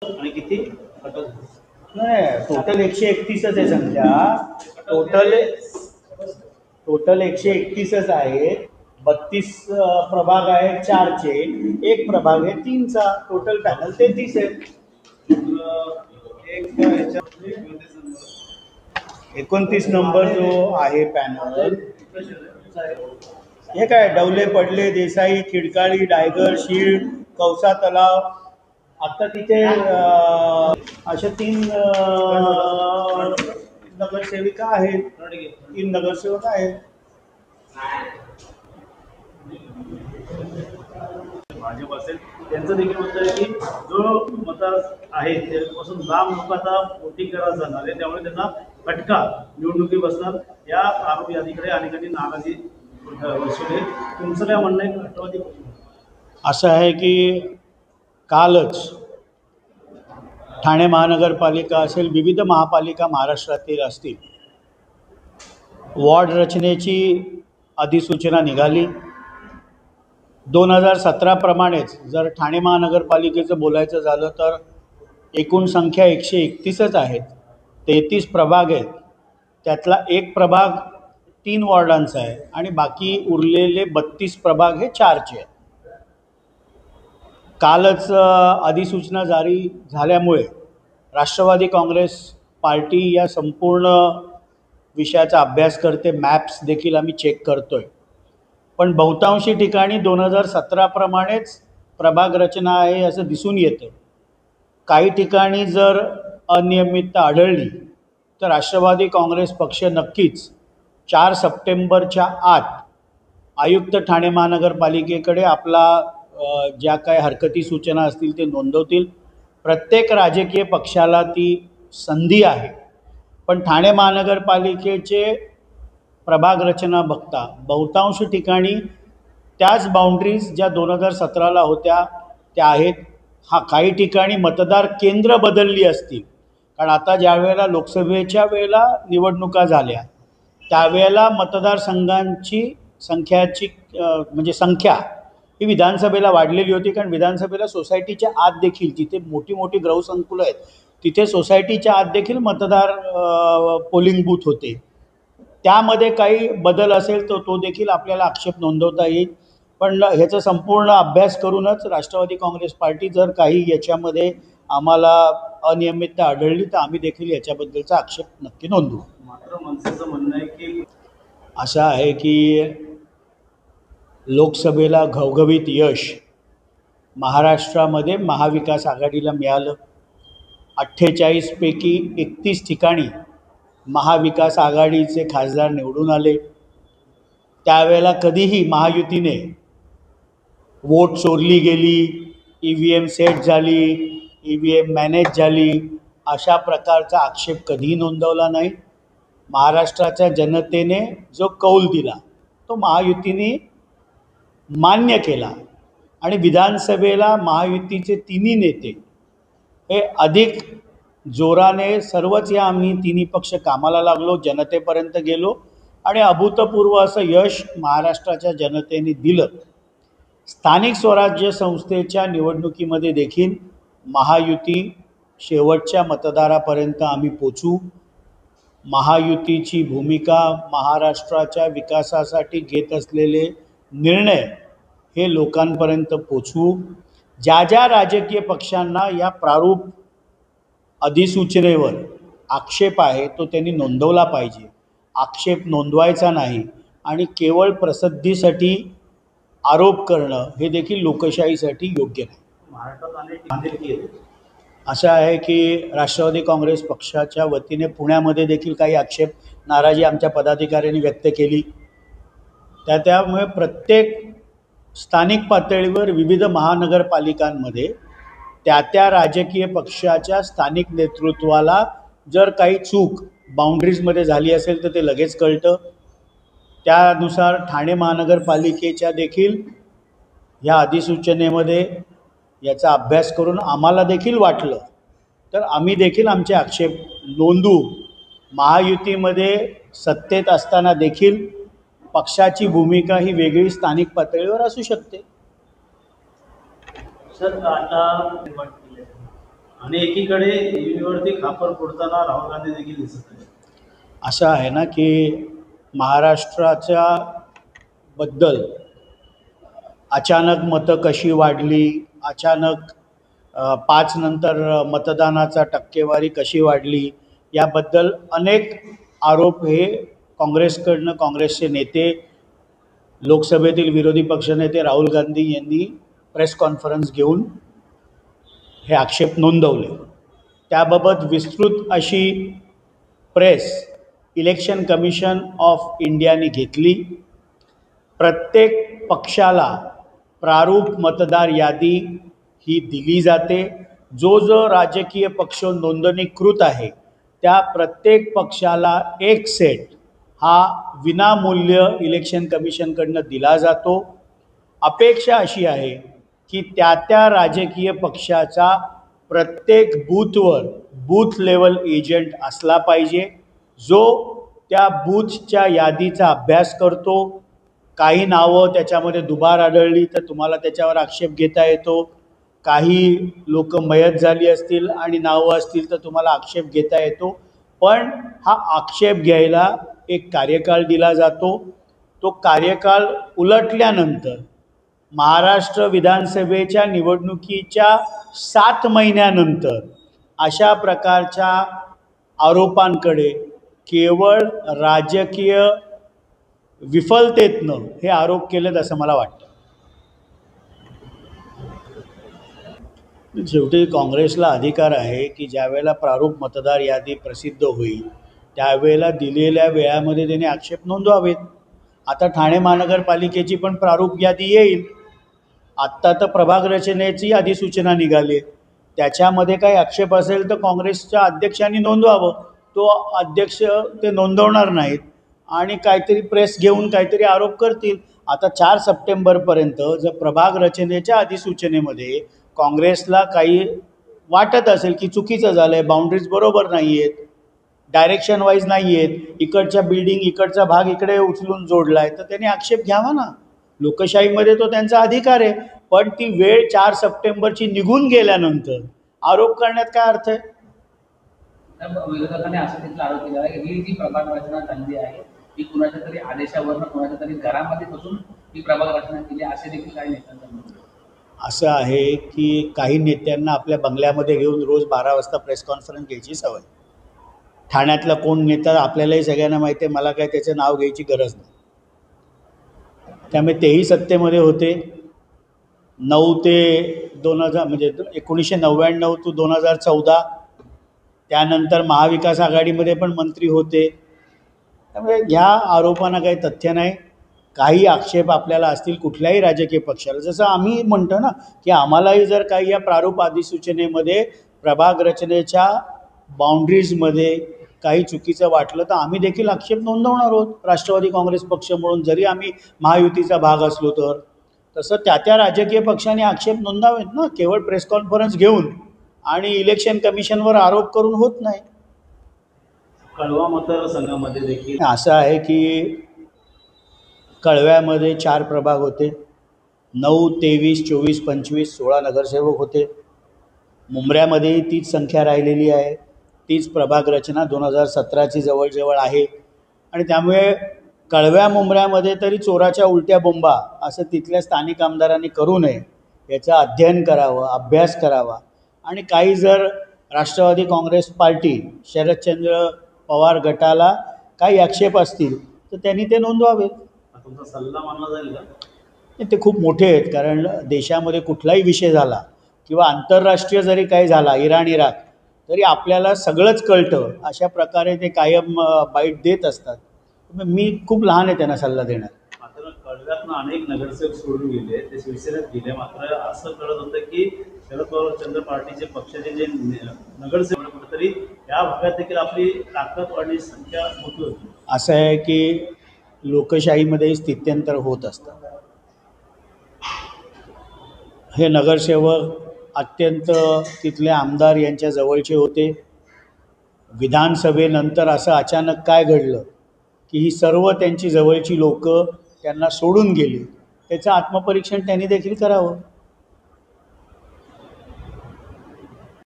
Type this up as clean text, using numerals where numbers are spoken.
आणि किती नाही, टोटल 131च आहे संख्या. टोटल टोटल 131च आहेत. 32 प्रभाग आहेत 4चे, एक प्रभाग आहे 3चा. टोटल पॅनल 33 आहे. 29 नंबर जो आहे पॅनल, हे काय डवले पडले, देसाई, खिडकाळी, डायगर, शीळ, कौसा तलाव. आता तिथे अशा 3 नगरसेविका आहेत, 3 नगरसेवक आहेत. भाजप असेल त्यांचं देखील म्हणतं आहे की जो मतदार आहे त्यापासून लांब लोक आता वोटिंग करायला जाणार आहे, त्यामुळे त्यांना फटका निवडणुकी बसणार. या आरोप यादीकडे अनेकांनी नाराजी दर्शवली. तुमचं काय म्हणणं आहे? राष्ट्रवादी असं आहे की कालच ठाणे महानगरपालिका असेल, विविध महापालिका महाराष्ट्रातील असतील, वॉर्ड रचनेची अधिसूचना निघाली. 2017 प्रमाणेच जर ठाणे महानगरपालिकेचं बोलायचं झालं तर एकूण संख्या 131च आहेत. 33 प्रभाग आहेत. त्यातला एक प्रभाग 3 वॉर्डांचा आहे आणि बाकी उरलेले 32 प्रभाग हे 4चे आहेत. कालच अधिसूचना जारी झाल्यामुळे राष्ट्रवादी काँग्रेस पार्टी या संपूर्ण विषयाचा अभ्यास करते. मॅप्स देखील आम्ही चेक करतोय. पण बहुतांशी ठिकाणी 2017 प्रमाणेच प्रभाग रचना आहे असं दिसून येतं. काही ठिकाणी जर अनियमितता आढळली तर राष्ट्रवादी काँग्रेस पक्ष नक्कीच 4 सप्टेंबरच्या आत आयुक्त ठाणे महानगरपालिकेकडे आपला ज्या काही हरकती सूचना असतील ते नोंदवतील. प्रत्येक राजकीय पक्षाला ती संधी आहे. पण ठाणे महानगरपालिकेचे प्रभाग रचना बघता बहुतांश ठिकाणी त्याच बाउंड्रीज ज्या 2017ला होत्या त्या आहेत. काही ठिकाणी मतदार केंद्र बदलली असतील, कारण आता ज्या वेळेला लोकसभेच्या वेळेला निवडणुका झाल्या त्यावेळेला मतदारसंघांची संख्या ही विधानसभेला वाढलेली होती. कारण विधानसभेला सोसायटीच्या आत देखील, जिथे मोठी मोठी गृहसंकुलं आहेत तिथे सोसायटीच्या आत देखील मतदार पोलिंग बूथ होते. त्यामध्ये काही बदल असेल तर तो देखील आपल्याला आक्षेप नोंदवता येईल. पण ह्याचा संपूर्ण अभ्यास करूनच राष्ट्रवादी काँग्रेस पार्टी जर काही याच्यामध्ये आम्हाला अनियमितता आढळली तर आम्ही देखील याच्याबद्दलचा आक्षेप नक्की नोंदवू. मात्र मनसेचं म्हणणं आहे की असं आहे की लोकसभेला घवघवीत यश महाराष्ट्रामध्ये महाविकास आघाडीला मिळालं. 48 पैकी 31 ठिकाणी महाविकास आघाडीचे खासदार निवडून आले. त्यावेळेला कधीही महायुतीने वोट चोरली गेली, EVM सेट झाली, EVM मॅनेज झाली अशा प्रकारचा आक्षेप कधीही नोंदवला नाही. महाराष्ट्राच्या जनतेने जो कौल दिला तो महायुतीने मान्य केला आणि विधानसभेला महायुतीचे तिन्ही नेते हे अधिक जोराने सर्वच या आम्ही तिन्ही पक्ष कामाला लागलो, जनतेपर्यंत गेलो आणि अभूतपूर्व असं यश महाराष्ट्राच्या जनतेने दिलं. स्थानिक स्वराज्य संस्थेच्या निवडणुकीमध्ये देखील महायुती शेवटच्या मतदारापर्यंत आम्ही पोचू. महायुतीची भूमिका, महाराष्ट्राच्या विकासासाठी घेत असलेले निर्णय हे लोकांपर्यंत पोचवू. ज्या ज्या राजकीय पक्षांना या प्रारूप अधिसूचनेवर आक्षेप आहे तो त्यांनी नोंदवला पाहिजे. आक्षेप नोंदवायचा नाही आणि केवळ प्रसिद्धीसाठी आरोप करणं हे देखील लोकशाहीसाठी योग्य नाही. महाराष्ट्रात असं आहे की राष्ट्रवादी काँग्रेस पक्षाच्या वतीने पुण्यामध्ये देखील काही आक्षेप, नाराजी आमच्या पदाधिकाऱ्यांनी व्यक्त केली. त्यामुळे प्रत्येक स्थानिक पातळीवर विविध महानगरपालिकांमध्ये त्या राजकीय पक्षाच्या स्थानिक नेतृत्वाला जर काही चूक बाउंड्रीजमध्ये झाली असेल तर ते लगेच कळतं. त्यानुसार ठाणे महानगरपालिकेच्या देखील या अधिसूचनेमध्ये याचा अभ्यास करून आम्हाला देखील वाटलं तर आम्ही देखील आमचे आक्षेप नोंदवू. महायुतीमध्ये सत्तेत असताना देखील पक्षाची भूमिका ही वेगळी स्थानिक पातळीवर असू शकते. सर आता आणि एकीकडे ईव्हीवरती खापर फोडताना राहुल गांधी देखील दिसत आहे. असं आहे ना की महाराष्ट्राच्या बद्दल अचानक मतं कशी वाढली, अचानक 5 नंतर मतदानाचा टक्केवारी कशी वाढली, याबद्दल अनेक आरोप हे काँग्रेसचे नेते, लोकसभेतील विरोधी पक्षनेते राहुल गांधी यांनी प्रेस कॉन्फरन्स घेऊन हे आक्षेप नोंदवले. त्याबाबत विस्तृत अशी प्रेस इलेक्शन कमिशन ऑफ इंडियाने घेतली. प्रत्येक पक्षाला प्रारूप मतदार यादी ही दिली जाते. जो जो राजकीय पक्ष नोंदणीकृत आहे त्या प्रत्येक पक्षाला एक सेट हा विनामूल्य इलेक्शन कमिशनकडनं दिला जातो. अपेक्षा अशी आहे की त्या राजकीय पक्षाचा प्रत्येक बूथवर बूथ लेवल एजंट असला पाहिजे, जो त्या बूथच्या यादीचा अभ्यास करतो. काही नावं त्याच्यामध्ये दुबार आढळली तर तुम्हाला त्याच्यावर आक्षेप घेता येतो. काही लोक मयत झाली असतील आणि नावं असतील तर तुम्हाला आक्षेप घेता येतो. पण हा आक्षेप घ्यायला एक कार्यकाळ दिला जातो. तो कार्यकाळ उलटल्यानंतर महाराष्ट्र विधानसभेच्या निवडणुकीच्या 7 महिन्यानंतर अशा प्रकारच्या आरोपांकडे केवळ राजकीय विफलतेतनं हे आरोप केलेत असं मला वाटतं. शेवटी काँग्रेसला अधिकार आहे की ज्या वेळेला प्रारूप मतदार यादी प्रसिद्ध होईल त्यावेळेला दिलेल्या वेळामध्ये त्याने आक्षेप नोंदवावेत. आता ठाणे महानगरपालिकेची पण प्रारूप यादी येईल. आत्ता तर प्रभाग रचनेची अधिसूचना निघाली, त्याच्यामध्ये काही आक्षेप असेल तर काँग्रेसच्या अध्यक्षांनी नोंदवावं. तो अध्यक्ष ते नोंदवणार नाहीत आणि काहीतरी प्रेस घेऊन काहीतरी आरोप करतील. आता 4 सप्टेंबरपर्यंत जर प्रभाग रचनेच्या अधिसूचनेमध्ये काँग्रेसला काही वाटत असेल की चुकीचं झालं आहे, बाउंड्रीज बरोबर नाही आहेत, डायरेक्शन वाईज नाही आहेत, इकडच्या बिल्डिंग इकडचा भाग इकडे उचलून जोडला आहे, तर त्यांनी आक्षेप घ्यावा ना. लोकशाहीमध्ये तो त्यांचा अधिकार आहे. पण ती वेळ 4 सप्टेंबरची निघून गेल्यानंतर आरोप करण्यात काय अर्थ आहे? विरोधकांनी असं तिथला आरोप केला आहे की ही जी प्रभाग रचना चालली आहे ही कुणाच्या तरी आदेशावरनं कुणाच्या तरी घरामध्ये बसून ही प्रभाग रचना केली असे देखील काही नेत्यांचं म्हणणं आहे. असं आहे की काही नेत्यांना आपल्या बंगल्यामध्ये घेऊन रोज 12 वाजता प्रेस कॉन्फरन्स घ्यायची सवय. ठाण्यातला कोण नेता आपल्यालाही सगळ्यांना माहिती आहे, मला काय त्याचं नाव घ्यायची गरज नाही. त्यामुळे तेही सत्तेमध्ये होते. 9 ते 2000 म्हणजे 1999 ते 2014. त्यानंतर महाविकास आघाडीमध्ये पण मंत्री होते. त्यामुळे ह्या आरोपांना काही तथ्य नाही. काही आक्षेप आपल्याला असतील कुठल्याही राजकीय पक्षाला, जसं आम्ही म्हणतो ना की आम्हालाही जर काही या प्रारूप अधिसूचनेमध्ये प्रभाग रचनेच्या बाउंड्रीजमध्ये काही चुकीचं वाटलं तर आम्ही देखील आक्षेप नोंदवणार आहोत राष्ट्रवादी काँग्रेस पक्ष म्हणून, जरी आम्ही महायुतीचा भाग असलो तर. तसं त्या राजकीय पक्षाने आक्षेप नोंदवावेत ना, केवळ प्रेस कॉन्फरन्स घेऊन आणि इलेक्शन कमिशनवर आरोप करून होत नाही. कळवा मतदारसंघामध्ये देखील असं आहे की कळव्यामध्ये 4 प्रभाग होते. 9, 23, 24, 25, 16 नगरसेवक होते. मुंब्र्यामध्येही तीच संख्या राहिलेली आहे. तीच प्रभाग रचना 2017ची जवळजवळ आहे. आणि त्यामुळे कळव्या मुंब्र्यामध्ये तरी चोराच्या उलट्या बोंबा असं तिथल्या स्थानिक आमदारांनी करू नये, याचं अध्ययन करावं, अभ्यास करावा. आणि काही जर राष्ट्रवादी काँग्रेस पार्टी शरदचंद्र पवार गटाला काही आक्षेप असतील तर त्यांनी ते नोंदवावेत. तुमचा सल्ला मानला जाईल का? ते खूप मोठे आहेत, कारण देशामध्ये कुठलाही विषय झाला किंवा आंतरराष्ट्रीय जरी काही झाला, इराक, तरी आपल्याला सगळंच कळतं. अशा प्रकारे ते कायम बाईट देत असतात. मी खूप लहान आहे त्यांना सल्ला देणार. मात्र कळव्यातनं अनेक नगरसेवक सोडून गेले, ते शिवसेनेत गेले. मात्र असं कळत होतं की शरद पवार पार्टीचे पक्षाचे जे नगरसेवक कुठेतरी या भागात देखील आपली ताकद वाढण्याची संख्या मोठी होती. असं आहे की लोकशाहीमध्ये स्थित्यंतर होत असतात. हे नगरसेवक अत्यंत तिथले आमदार यांच्या जवळचे होते. विधानसभेनंतर असं अचानक काय घडलं की ही सर्व त्यांची जवळची लोकं त्यांना सोडून गेली. त्याचं आत्मपरीक्षण त्यांनी देखील करावं.